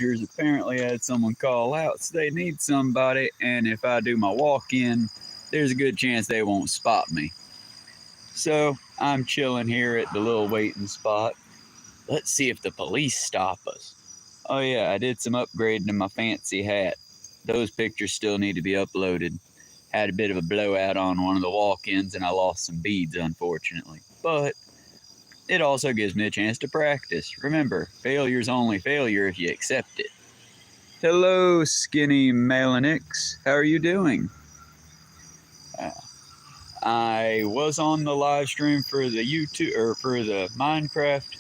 apparently had someone call out, so they need somebody, and if I do my walk-in, there's a good chance they won't spot me. So I'm chilling here at the little waiting spot. Let's see if the police stop us. Oh yeah, I did some upgrading in my fancy hat. Those pictures still need to be uploaded. Had a bit of a blowout on one of the walk-ins and I lost some beads, unfortunately. But it also gives me a chance to practice. Remember, failure's only failure if you accept it. Hello, skinny Melanix. How are you doing? I was on the live stream for the YouTube or for the Minecraft.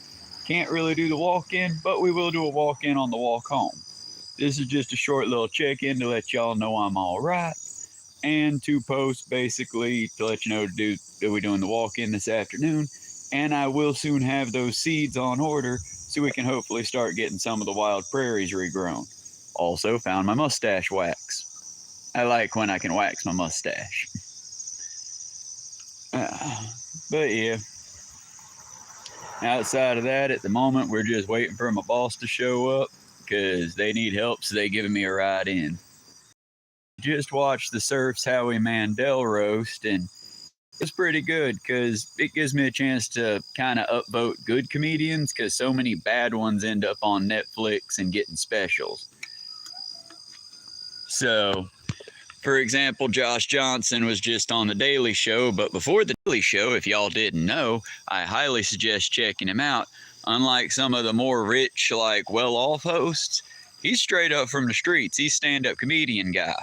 Can't really do the walk-in, but we will do a walk-in on the walk home. This is just a short little check-in to let y'all know I'm all right, and to post basically to let you know that we're doing the walk-in this afternoon, and I will soon have those seeds on order so we can hopefully start getting some of the wild prairies regrown. Also found my mustache wax. I like when I can wax my mustache. But yeah, outside of that, at the moment, we're just waiting for my boss to show up because they need help, so they're giving me a ride in. Just watched the Surf's Howie Mandel roast, and it's pretty good because it gives me a chance to kind of upvote good comedians because so many bad ones end up on Netflix and getting specials. So, for example, Josh Johnson was just on The Daily Show, but before The Daily Show, if y'all didn't know, I highly suggest checking him out. Unlike some of the more rich, like, well-off hosts, he's straight up from the streets. He's a stand-up comedian guy.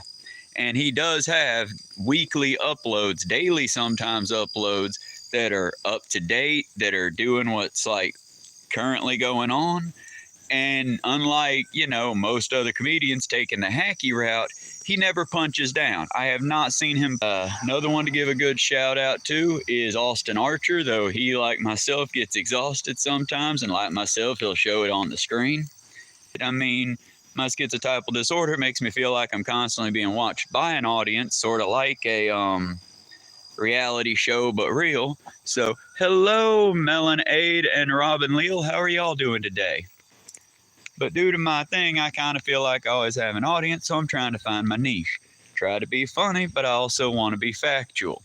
And he does have weekly uploads, daily sometimes uploads, that are up to date, that are doing what's, like, currently going on. And unlike, most other comedians taking the hacky route, he never punches down. I have not seen him. Another one to give a good shout out to is Austin Archer, though he, like myself, gets exhausted sometimes, and like myself, he'll show it on the screen. I mean, my schizotypal disorder makes me feel like I'm constantly being watched by an audience, sort of like a reality show, but real. So, hello, Melon Aid and Robin Leal. How are y'all doing today? But due to my thing, I kind of feel like I always have an audience, so I'm trying to find my niche. Try to be funny, but I also want to be factual.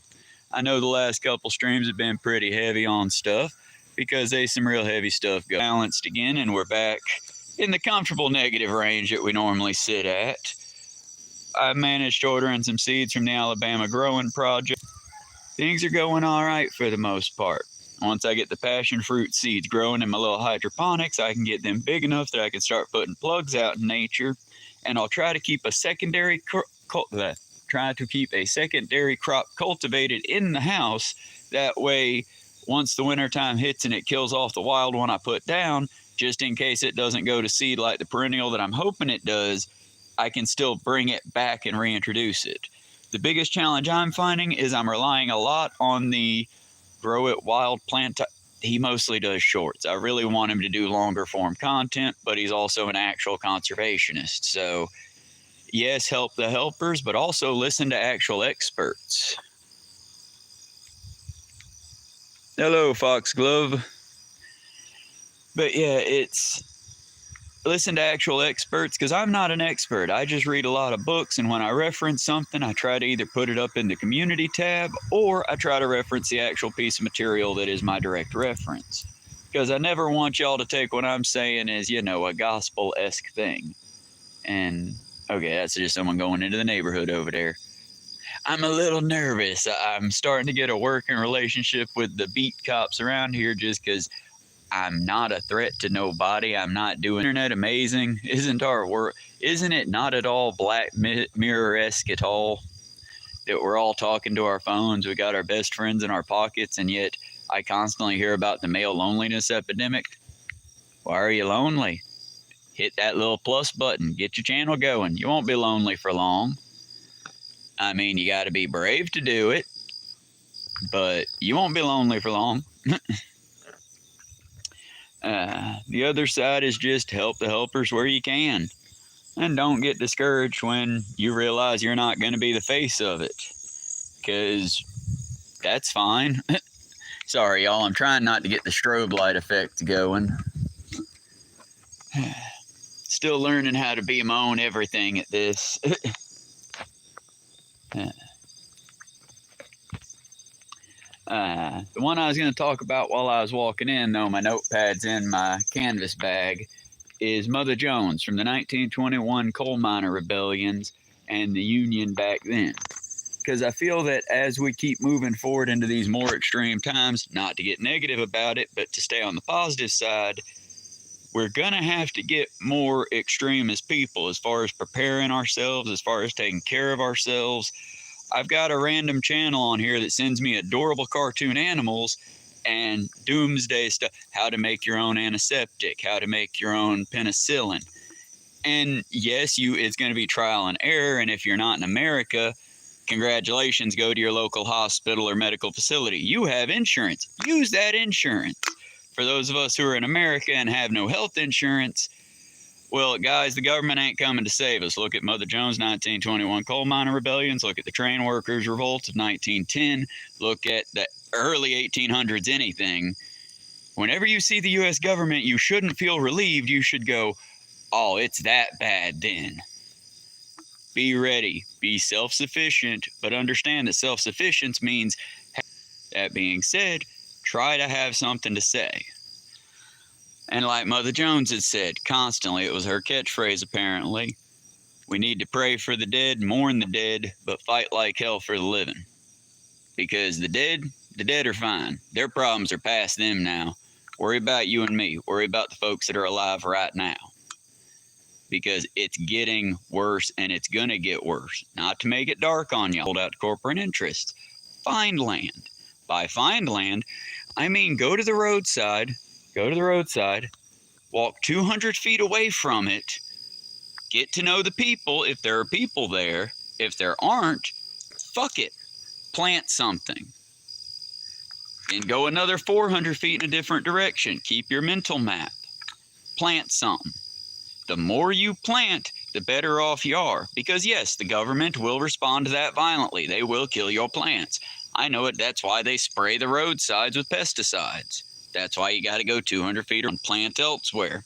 I know the last couple streams have been pretty heavy on stuff, because there's some real heavy stuff balanced again, and we're back in the comfortable negative range that we normally sit at. I managed ordering some seeds from the Alabama Growing Project. Things are going all right for the most part. Once I get the passion fruit seeds growing in my little hydroponics, I can get them big enough that I can start putting plugs out in nature. And I'll try to keep a secondary crop cultivated in the house. That way, once the wintertime hits and it kills off the wild one I put down, just in case it doesn't go to seed like the perennial that I'm hoping it does, I can still bring it back and reintroduce it. The biggest challenge I'm finding is I'm relying a lot on the Grow It Wild plant. He mostly does shorts. I really want him to do longer form content, but he's also an actual conservationist. So, yes, help the helpers, but also listen to actual experts. Hello, Foxglove. But yeah, it's listen to actual experts, because I'm not an expert. I just read a lot of books, and when I reference something, I try to either put it up in the community tab, or I try to reference the actual piece of material that is my direct reference. Because I never want y'all to take what I'm saying as, a gospel-esque thing. And, okay, that's just someone going into the neighborhood over there. I'm a little nervous. I'm starting to get a working relationship with the beat cops around here just because I'm not a threat to nobody. I'm not doing internet amazing. Isn't our work? Isn't it not at all Black Mirror-esque at all? That we're all talking to our phones. We got our best friends in our pockets, and yet I constantly hear about the male loneliness epidemic. Why are you lonely? Hit that little plus button. Get your channel going. You won't be lonely for long. I mean, you got to be brave to do it, but you won't be lonely for long. The other side is just help the helpers where you can. And don't get discouraged when you realize you're not going to be the face of it. Because that's fine. Sorry, y'all. I'm trying not to get the strobe light effect going. It's still learning how to be my own everything at this. The one I was going to talk about while I was walking in, though my notepad's in my canvas bag, is Mother Jones from the 1921 coal miner rebellions and the Union back then. Because I feel that as we keep moving forward into these more extreme times, not to get negative about it, but to stay on the positive side, we're going to have to get more extreme as people, as far as preparing ourselves, as far as taking care of ourselves. I've got a random channel on here that sends me adorable cartoon animals and doomsday stuff. How to make your own antiseptic, how to make your own penicillin. And yes, it's going to be trial and error. And if you're not in America, congratulations, go to your local hospital or medical facility. You have insurance. Use that insurance. For those of us who are in America and have no health insurance, well, guys, the government ain't coming to save us. Look at Mother Jones' 1921 coal miner rebellions. Look at the train workers' revolt of 1910. Look at the early 1800s anything. Whenever you see the U.S. government, you shouldn't feel relieved. You should go, oh, it's that bad then. Be ready. Be self-sufficient, but understand that self-sufficiency means, that being said, try to have something to say. And like Mother Jones had said constantly, it was her catchphrase apparently, we need to pray for the dead, mourn the dead, but fight like hell for the living. Because the dead are fine. Their problems are past them now. Worry about you and me. Worry about the folks that are alive right now. Because it's getting worse and it's going to get worse. Not to make it dark on you. Hold out to corporate interests. Find land. By find land, I mean go to the roadside. Go to the roadside, walk 200 feet away from it, get to know the people if there are people there. If there aren't, fuck it, plant something. Then go another 400 feet in a different direction. Keep your mental map. Plant something. The more you plant, the better off you are. Because yes, the government will respond to that violently. They will kill your plants. I know it. That's why they spray the roadsides with pesticides. That's why you got to go 200 feet and plant elsewhere.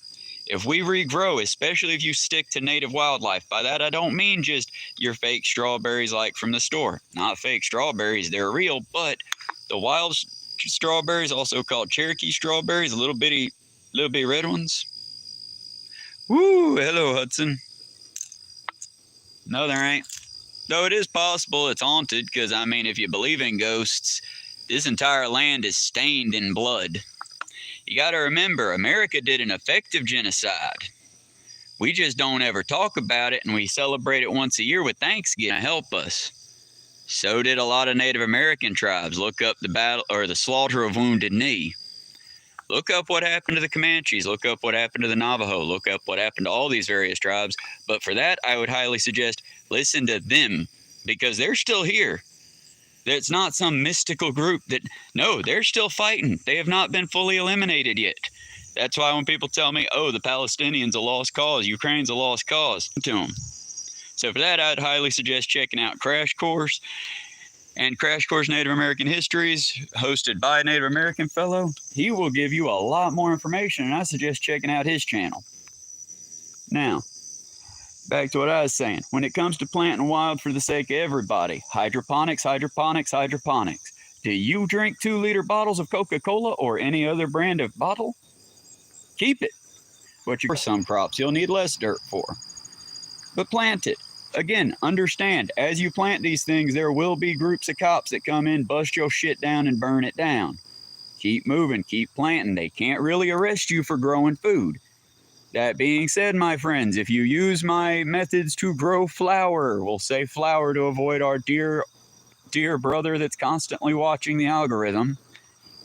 If we regrow, especially if you stick to native wildlife, by that I don't mean just your fake strawberries like from the store. Not fake strawberries, they're real, but the wild strawberries, also called Cherokee strawberries, little bitty red ones. Woo, hello Hudson. No, there ain't. Though it is possible it's haunted, because I mean, if you believe in ghosts, this entire land is stained in blood. You got to remember, America did an effective genocide. We just don't ever talk about it, and we celebrate it once a year with Thanksgiving to help us. So did a lot of Native American tribes. Look up the battle or the slaughter of Wounded Knee. Look up what happened to the Comanches. Look up what happened to the Navajo. Look up what happened to all these various tribes. But for that, I would highly suggest listen to them, because they're still here. It's not some mystical group that, no, they're still fighting. They have not been fully eliminated yet. That's why when people tell me, oh, the Palestinians a lost cause, Ukraine's a lost cause, to them. So for that, I'd highly suggest checking out Crash Course and Crash Course Native American Histories, hosted by a Native American fellow. He will give you a lot more information, and I suggest checking out his channel. Now, back to what I was saying. When it comes to planting wild for the sake of everybody, hydroponics, hydroponics, hydroponics. Do you drink 2-liter bottles of Coca-Cola or any other brand of bottle? Keep it. But for some crops you'll need less dirt for. But plant it. Again, understand, as you plant these things, there will be groups of cops that come in, bust your shit down, and burn it down. Keep moving, keep planting. They can't really arrest you for growing food. That being said, my friends, if you use my methods to grow flour, we'll say flour to avoid our dear brother that's constantly watching the algorithm.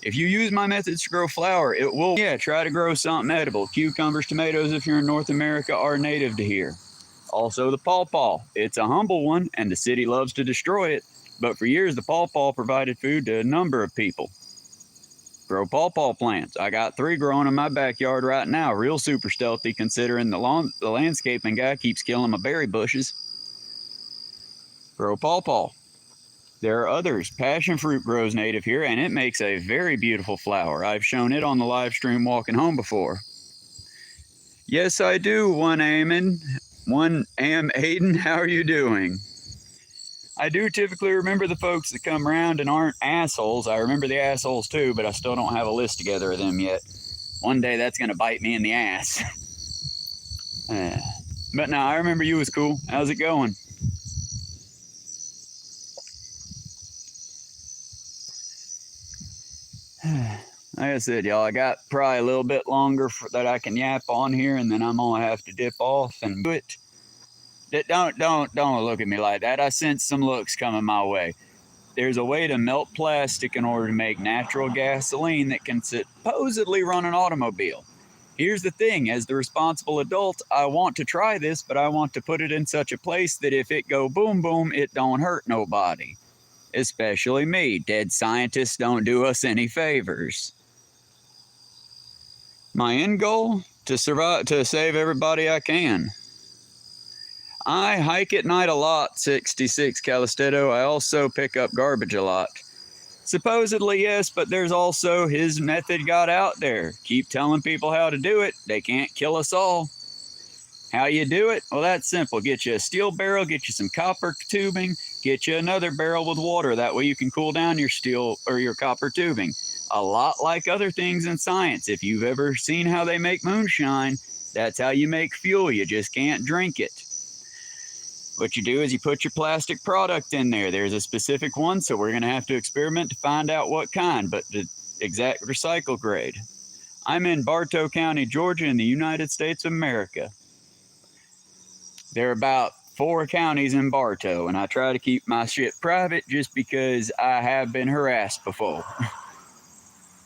If you use my methods to grow flour, it will, try to grow something edible. Cucumbers, tomatoes, if you're in North America, are native to here. Also the pawpaw. It's a humble one, and the city loves to destroy it. But for years, the pawpaw provided food to a number of people. Grow pawpaw plants. I got 3 growing in my backyard right now. Real super stealthy, considering the landscaping guy keeps killing my berry bushes. Grow pawpaw. There are others. Passion fruit grows native here, and it makes a very beautiful flower. I've shown it on the live stream walking home before. Yes, I do, one Amen. One Am Aiden, how are you doing? I do typically remember the folks that come around and aren't assholes. I remember the assholes too, but I still don't have a list together of them yet. One day that's going to bite me in the ass. But no, I remember you was cool. How's it going? Like I said, y'all, I got probably a little bit longer that I can yap on here, and then I'm gonna have to dip off and do it. Don't look at me like that. I sense some looks coming my way. There's a way to melt plastic in order to make natural gasoline that can supposedly run an automobile. Here's the thing, as the responsible adult, I want to try this, but I want to put it in such a place that if it go boom boom, it don't hurt nobody. Especially me. Dead scientists don't do us any favors. My end goal? To survive, to save everybody I can. I hike at night a lot, 66 Calisteto. I also pick up garbage a lot. Supposedly, yes, but there's also his method got out there. Keep telling people how to do it. They can't kill us all. How you do it? Well, that's simple. Get you a steel barrel, get you some copper tubing, get you another barrel with water. That way you can cool down your steel or your copper tubing. A lot like other things in science. If you've ever seen how they make moonshine, that's how you make fuel. You just can't drink it. What you do is you put your plastic product in there. There's a specific one, so we're going to have to experiment to find out what kind, but the exact recycle grade. I'm in Bartow County, Georgia, in the United States of America. There are about 4 counties in Bartow, and I try to keep my shit private just because I have been harassed before.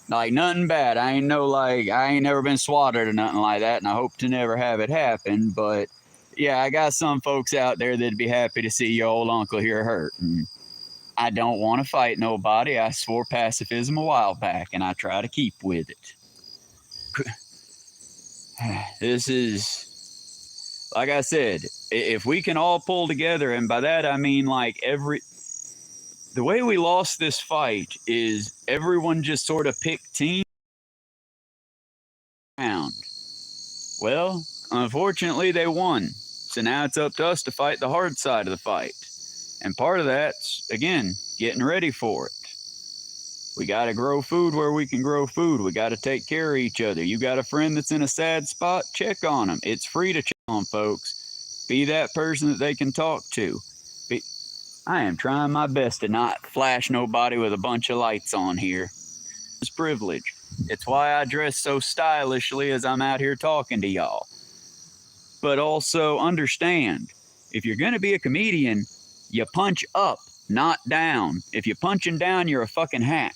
Like, nothing bad. I ain't never been swatted or nothing like that, and I hope to never have it happen, but yeah, I got some folks out there that'd be happy to see your old uncle here hurt. And I don't want to fight nobody. I swore pacifism a while back, and I try to keep with it. This is, like I said, if we can all pull together, and by that I mean like the way we lost this fight is everyone just sort of picked teams around. Well, unfortunately, they won. So now it's up to us to fight the hard side of the fight. And part of that's, again, getting ready for it. We got to grow food where we can grow food. We got to take care of each other. You got a friend that's in a sad spot? Check on them. It's free to check on folks. Be that person that they can talk to. I am trying my best to not flash nobody with a bunch of lights on here. It's privilege. It's why I dress so stylishly as I'm out here talking to y'all. But also understand, if you're going to be a comedian, you punch up, not down. If you're punching down, you're a fucking hack.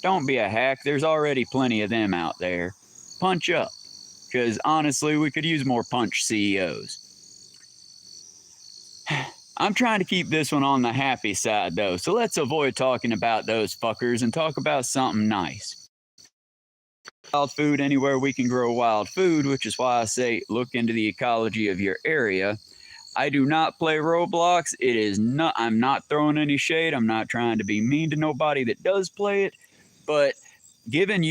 Don't be a hack. There's already plenty of them out there. Punch up. Because honestly, we could use more punch CEOs. I'm trying to keep this one on the happy side, though, so let's avoid talking about those fuckers and talk about something nice. Wild food anywhere we can grow wild food, which is why I say look into the ecology of your area. I do not play Roblox. It is not, I'm not throwing any shade. I'm not trying to be mean to nobody that does play it, but given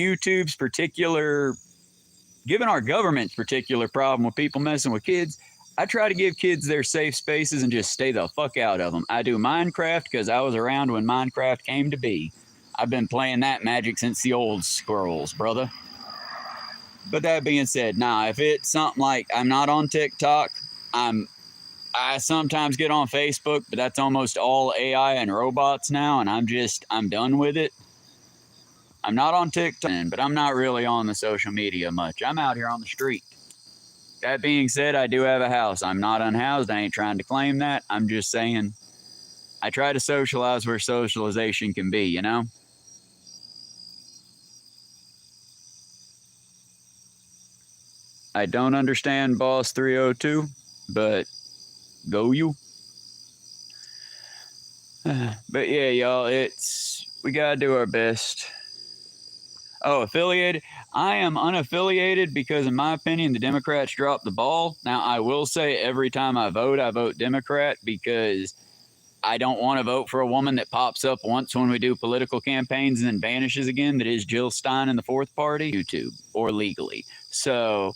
our government's particular problem with people messing with kids, I try to give kids their safe spaces and just stay the fuck out of them. I do Minecraft because I was around when Minecraft came to be. I've been playing that magic since the old scrolls, brother. But that being said, if it's something like I'm not on TikTok, I sometimes get on Facebook, but that's almost all AI and robots now, and I'm done with it. I'm not on TikTok, but I'm not really on the social media much. I'm out here on the street. That being said, I do have a house. I'm not unhoused. I ain't trying to claim that. I'm just saying I try to socialize where socialization can be, you know? I don't understand Boss 302, but go you. But yeah, y'all, we gotta do our best. Oh, affiliated? I am unaffiliated because, in my opinion, the Democrats dropped the ball. Now, I will say every time I vote Democrat because I don't want to vote for a woman that pops up once when we do political campaigns and then vanishes again. That is Jill Stein in the Fourth Party, YouTube, or legally. So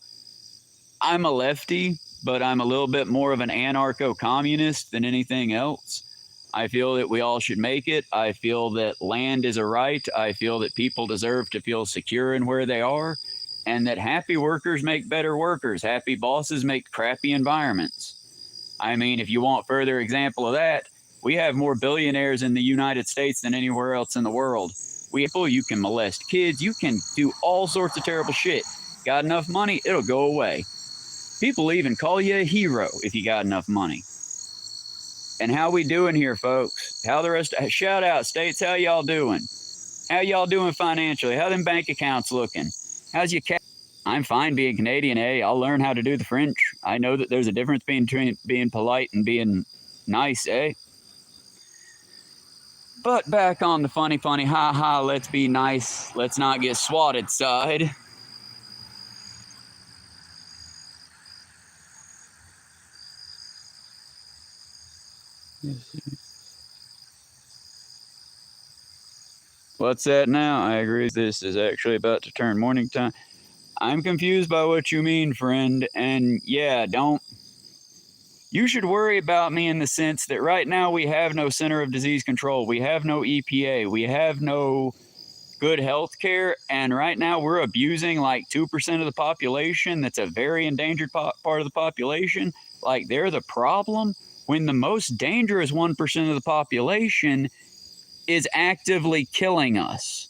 I'm a lefty, but I'm a little bit more of an anarcho-communist than anything else. I feel that we all should make it. I feel that land is a right. I feel that people deserve to feel secure in where they are, and that happy workers make better workers. Happy bosses make crappy environments. I mean, if you want further example of that, we have more billionaires in the United States than anywhere else in the world. You can molest kids, you can do all sorts of terrible shit. Got enough money, it'll go away. People even call you a hero if you got enough money. And how we doing here, folks? How the rest? Shout out, states. How y'all doing? How y'all doing financially? How them bank accounts looking? How's your cat? I'm fine being Canadian. Hey, I'll learn how to do the French. I know that there's a difference between being polite and being nice, eh? But back on the funny, ha ha, let's be nice. Let's not get swatted side. What's that now? I agree. This is actually about to turn morning time. I'm confused by what you mean, friend. And yeah, don't. You should worry about me in the sense that right now we have no Center of Disease Control. We have no EPA. We have no good health care. And right now we're abusing like 2% of the population. That's a very endangered part of the population. Like they're the problem when the most dangerous 1% of the population is actively killing us.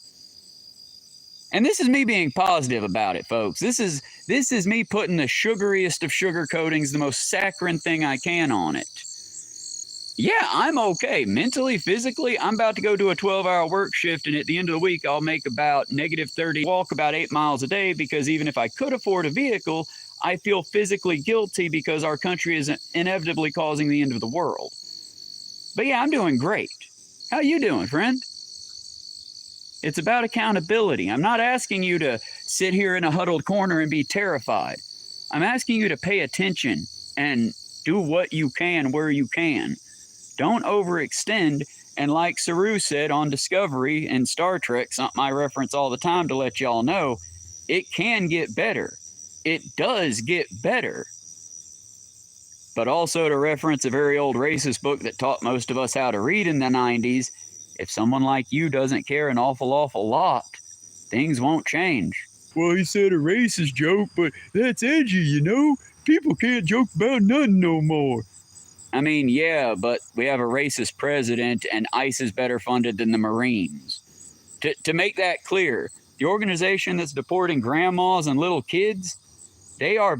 And this is me being positive about it, folks. This is me putting the sugariest of sugar coatings, the most saccharine thing I can on it. Yeah, I'm okay. Mentally, physically, I'm about to go do a 12-hour work shift, and at the end of the week, I'll make about -30, walk about 8 miles a day, because even if I could afford a vehicle, I feel physically guilty because our country is inevitably causing the end of the world. But yeah, I'm doing great. How you doing, friend? It's about accountability. I'm not asking you to sit here in a huddled corner and be terrified. I'm asking you to pay attention and do what you can where you can. Don't overextend. And like Saru said on Discovery and Star Trek, something I reference all the time to let y'all know, it can get better. It does get better. But also to reference a very old racist book that taught most of us how to read in the 90s, if someone like you doesn't care an awful lot, things won't change. Well, he said a racist joke, but that's edgy, you know? People can't joke about nothing no more. I mean, yeah, but we have a racist president and ICE is better funded than the Marines. To make that clear, the organization that's deporting grandmas and little kids, they are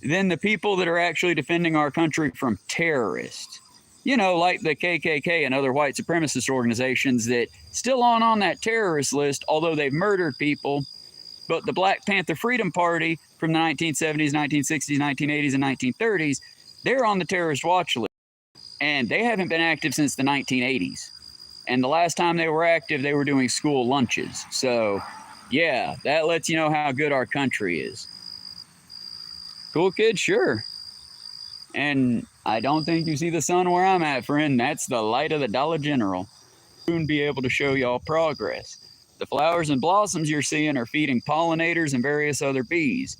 than the people that are actually defending our country from terrorists. You know, like the KKK and other white supremacist organizations that still on that terrorist list, although they've murdered people. But the Black Panther Freedom Party from the 1970s, 1960s, 1980s, and 1930s, they're on the terrorist watch list. And they haven't been active since the 1980s. And the last time they were active, they were doing school lunches. So, yeah, that lets you know how good our country is. Cool kid, sure. And I don't think you see the sun where I'm at, friend. That's the light of the Dollar General. Soon be able to show y'all progress. The flowers and blossoms you're seeing are feeding pollinators and various other bees.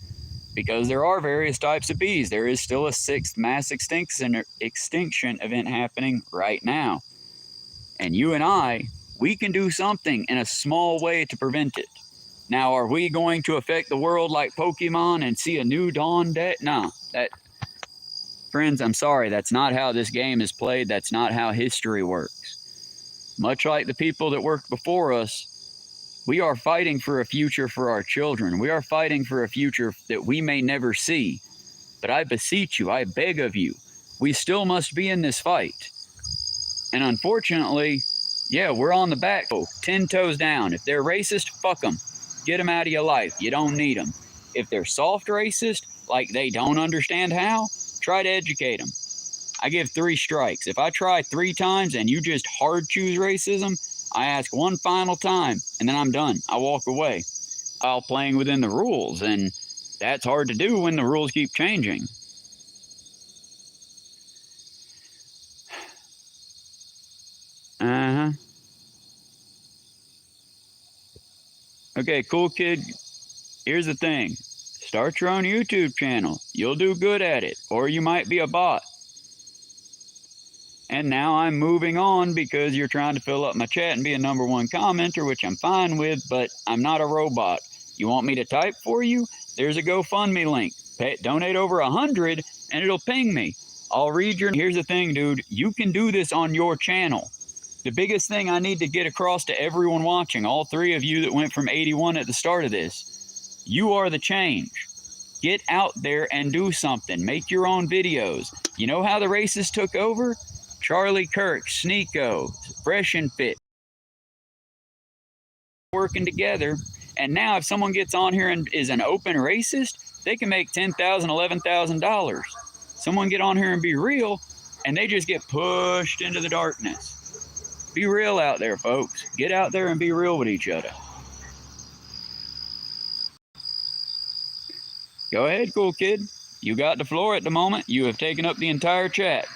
Because there are various types of bees, there is still a 6th mass extinction event happening right now. And you and I, we can do something in a small way to prevent it. Now, are we going to affect the world like Pokemon and see a new dawn day? No, friends, I'm sorry, that's not how this game is played. That's not how history works. Much like the people that worked before us, we are fighting for a future for our children. We are fighting for a future that we may never see. But I beseech you, I beg of you, we still must be in this fight. And unfortunately, yeah, we're on the back, 10 toes down. If they're racist, fuck them. Get them out of your life. You don't need them. If they're soft racist, like they don't understand how, try to educate them. I give 3 strikes. If I try 3 times and you just hard choose racism, I ask one final time and then I'm done. I walk away. While playing within the rules, and that's hard to do when the rules keep changing. Uh-huh. Okay, cool kid. Here's the thing. Start your own YouTube channel. You'll do good at it, or you might be a bot. And now I'm moving on because you're trying to fill up my chat and be a #1 commenter, which I'm fine with, but I'm not a robot. You want me to type for you? There's a GoFundMe link. Donate over 100 and it'll ping me. I'll read your... Here's the thing, dude. You can do this on your channel. The biggest thing I need to get across to everyone watching, all 3 of you that went from 81 at the start of this, you are the change. Get out there and do something. Make your own videos. You know how the racists took over? Charlie Kirk, Sneeko, Fresh and Fit, working together. And now if someone gets on here and is an open racist, they can make $10,000, $11,000. Someone get on here and be real, and they just get pushed into the darkness. Be real out there, folks. Get out there and be real with each other. Go ahead, cool kid. You got the floor at the moment. You have taken up the entire chat.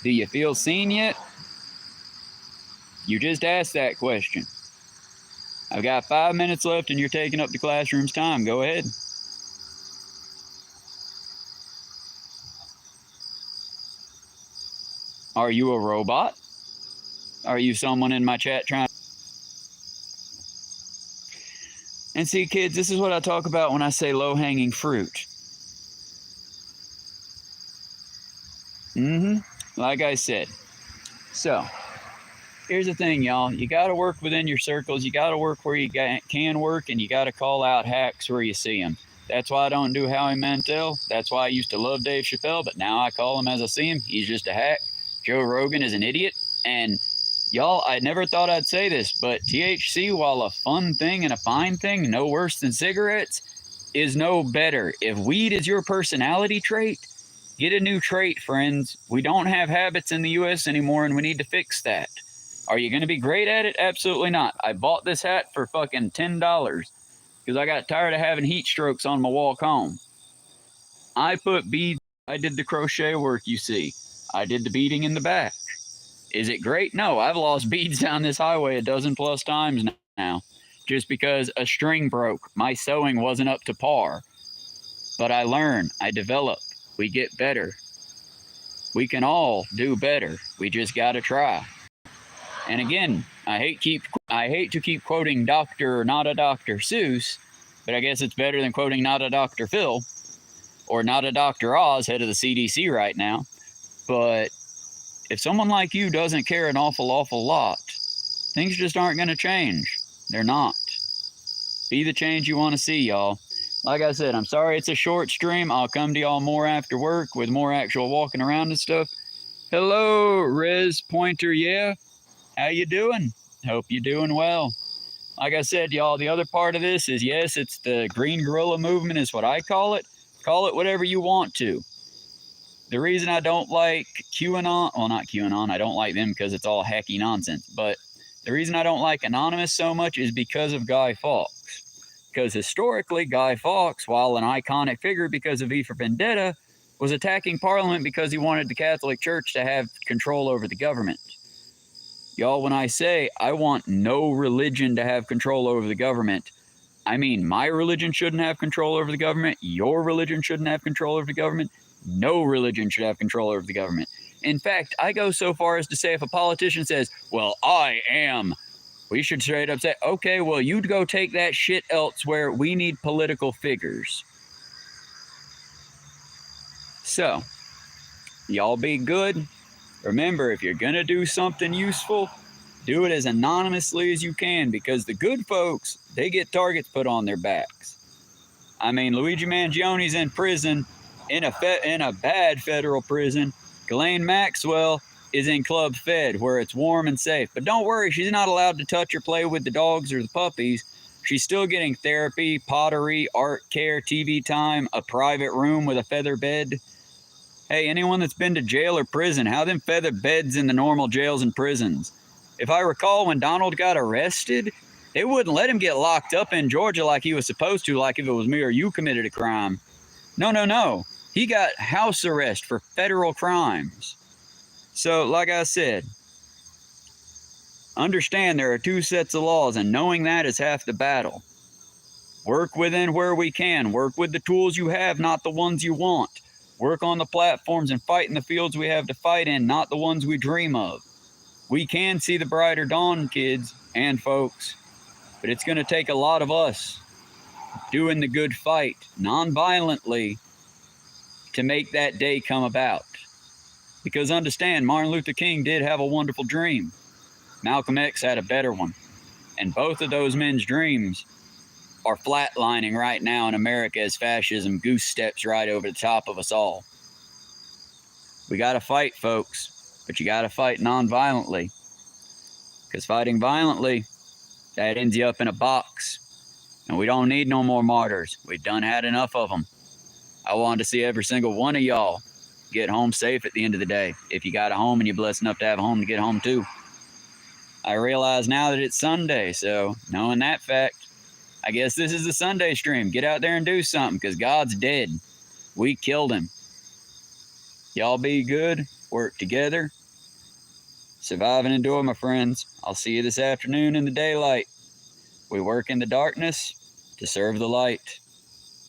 Do you feel seen yet? You just asked that question. I've got 5 minutes left and you're taking up the classroom's time. Go ahead. Are you a robot? Are you someone in my chat trying? And see, kids, this is what I talk about when I say low-hanging fruit. Like I said. So, here's the thing, y'all. You got to work within your circles. You got to work where you can work, and you got to call out hacks where you see them. That's why I don't do Howie Mandel. That's why I used to love Dave Chappelle, but now I call him as I see him. He's just a hack. Joe Rogan is an idiot. And y'all, I never thought I'd say this, but THC, while a fun thing and a fine thing, no worse than cigarettes, is no better. If weed is your personality trait, get a new trait, friends. We don't have habits in the U.S. anymore, and we need to fix that. Are you going to be great at it? Absolutely not. I bought this hat for fucking $10 because I got tired of having heat strokes on my walk home. I put beads. I did the crochet work, you see. I did the beading in the back. Is it great? No, I've lost beads down this highway a dozen plus times now just because a string broke. My sewing wasn't up to par. But I learn. I develop. We get better. We can all do better. We just got to try. And again, I hate to keep quoting Dr. Not a Dr. Seuss, but I guess it's better than quoting Not a Dr. Phil or Not a Dr. Oz, head of the CDC right now. But if someone like you doesn't care an awful lot, things just aren't going to change. They're not. Be the change you want to see, y'all. Like I said, I'm sorry it's a short stream. I'll come to y'all more after work with more actual walking around and stuff. Hello, Rez Pointer, yeah? How you doing? Hope you're doing well. Like I said, y'all, the other part of this is, yes, it's the Green Guerrilla Movement is what I call it. Call it whatever you want to. The reason I don't like QAnon, well, not QAnon, I don't like them because it's all hacky nonsense, but the reason I don't like Anonymous so much is because of Guy Fawkes. Because historically, Guy Fawkes, while an iconic figure because of V for Vendetta, was attacking Parliament because he wanted the Catholic Church to have control over the government. Y'all, when I say I want no religion to have control over the government, I mean my religion shouldn't have control over the government, your religion shouldn't have control over the government, no religion should have control over the government. In fact, I go so far as to say if a politician says, well, I am, we should straight up say, okay, well, you'd go take that shit elsewhere. We need political figures. So, y'all be good. Remember, if you're going to do something useful, do it as anonymously as you can because the good folks, they get targets put on their backs. I mean, Luigi Mangioni's in prison, in a bad federal prison. Ghislaine Maxwell is in Club Fed where it's warm and safe. But don't worry, she's not allowed to touch or play with the dogs or the puppies. She's still getting therapy, pottery, art care, TV time, a private room with a feather bed. Hey, anyone that's been to jail or prison, how them feather beds in the normal jails and prisons? If I recall, when Donald got arrested, they wouldn't let him get locked up in Georgia like he was supposed to, like if it was me or you committed a crime. No. He got house arrest for federal crimes. So, like I said, understand there are two sets of laws, and knowing that is half the battle. Work within where we can. Work with the tools you have, not the ones you want. Work on the platforms and fight in the fields we have to fight in, not the ones we dream of. We can see the brighter dawn, kids and folks, but it's going to take a lot of us doing the good fight non-violently to make that day come about. Because understand, Martin Luther King did have a wonderful dream. Malcolm X had a better one. And both of those men's dreams are flatlining right now in America as fascism goose steps right over the top of us all. We got to fight, folks, but you got to fight non-violently. Because fighting violently, that ends you up in a box. And we don't need no more martyrs. We've done had enough of them. I wanted to see every single one of y'all get home safe at the end of the day. If you got a home and you're blessed enough to have a home to get home to. I realize now that it's Sunday, so knowing that fact, I guess this is the Sunday stream. Get out there and do something, because God's dead. We killed him. Y'all be good. Work together. Survive and endure, my friends. I'll see you this afternoon in the daylight. We work in the darkness to serve the light.